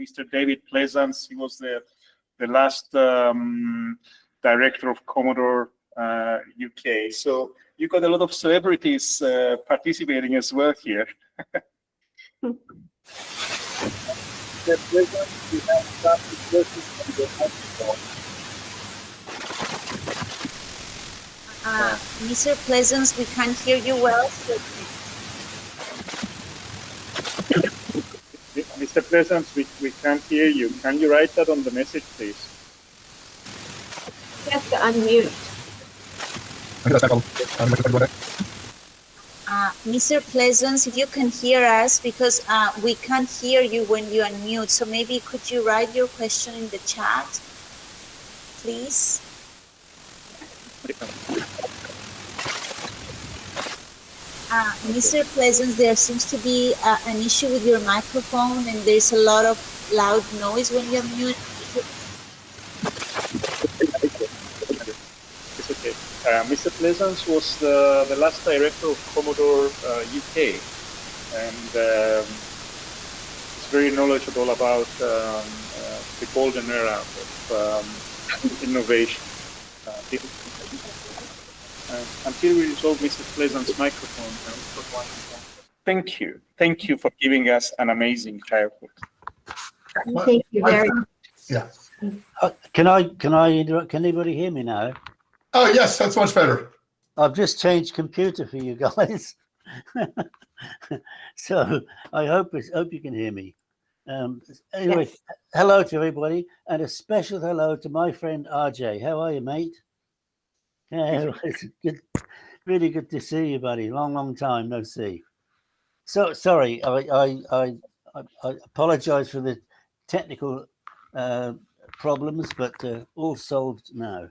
Mr. David Pleasance. He was the last director of Commodore UK. So you got a lot of celebrities participating as well here. Mr. Pleasance, we can't hear you well. So... Mr. Pleasance, we can't hear you. Can you write that on the message, please? You have to unmute. Mr. Pleasance, if you can hear us, because we can't hear you when you unmute. So maybe could you write your question in the chat, please? Mr. Pleasance, there seems to be an issue with your microphone, and there's a lot of loud noise when you're mute. It's okay. Mr. Pleasance was the last director of Commodore UK, and is very knowledgeable about the golden era of innovation. Until we resolve Mr. Pleasance's microphone. Thank you. Thank you for giving us an amazing childhood. Thank you very much. Yeah. Can I interrupt? Can anybody hear me now? Oh, yes, that's much better. I've just changed computer for you guys. So I hope you can hear me. Anyway, yes. Hello to everybody, and a special hello to my friend RJ. How are you, mate? Yeah, it's good, really good to see you, buddy. Long time no see. So sorry, I apologize for the technical problems, but all solved now.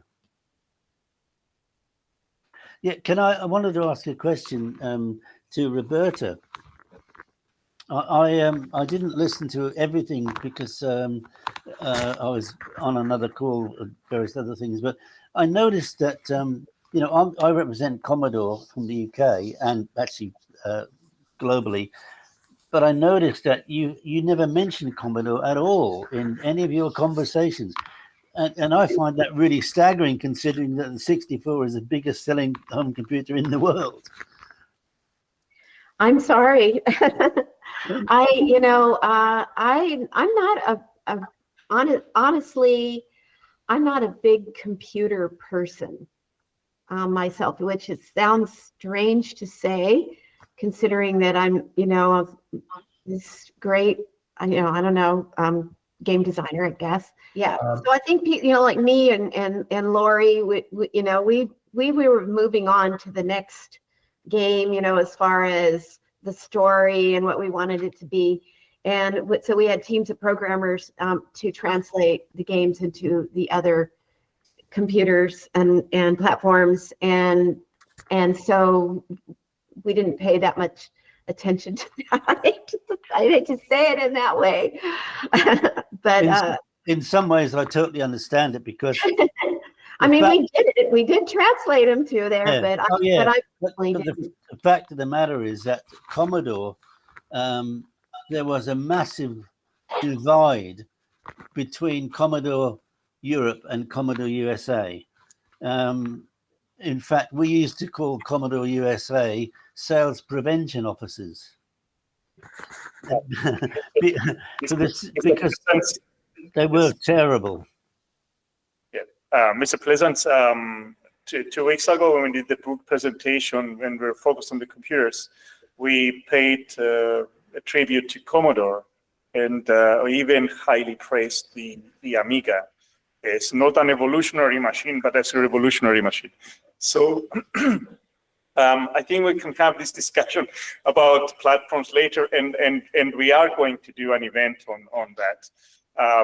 Yeah, I wanted to ask a question to Roberta. I didn't listen to everything because I was on another call, various other things, but I noticed that, you know, I represent Commodore from the UK and actually globally, but I noticed that you never mentioned Commodore at all in any of your conversations. And I find that really staggering, considering that the 64 is the biggest selling home computer in the world. I'm sorry. I'm not honestly, I'm not a big computer person myself, which sounds strange to say, considering that I'm, you know, this great, I don't know, game designer, I guess. Yeah. So I think, you know, like me and Lori, we were moving on to the next game, you know, as far as the story and what we wanted it to be. And so we had teams of programmers to translate the games into the other computers and platforms. And so we didn't pay that much attention to that. I hate to say it in that way. But in some ways, I totally understand it, because I mean, we did translate them to there, yeah. But the fact of the matter is that Commodore, there was a massive divide between Commodore Europe and Commodore USA. In fact, we used to call Commodore USA sales prevention officers. Because they were terrible. Mr. Pleasance, 2 weeks ago when we did the book presentation, when we were focused on the computers, we paid a tribute to Commodore, and even highly praised the Amiga. It's not an evolutionary machine, but it's a revolutionary machine. So I think we can have this discussion about platforms later, and we are going to do an event on that.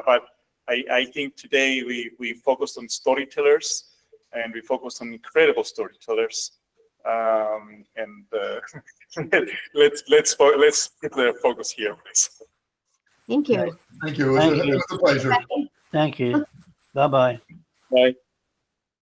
But I think today we focused on storytellers, and we focused on incredible storytellers. Let's get the focus here, please. Thank you. Thank you. It was a pleasure. Thank you. Bye-bye. Bye.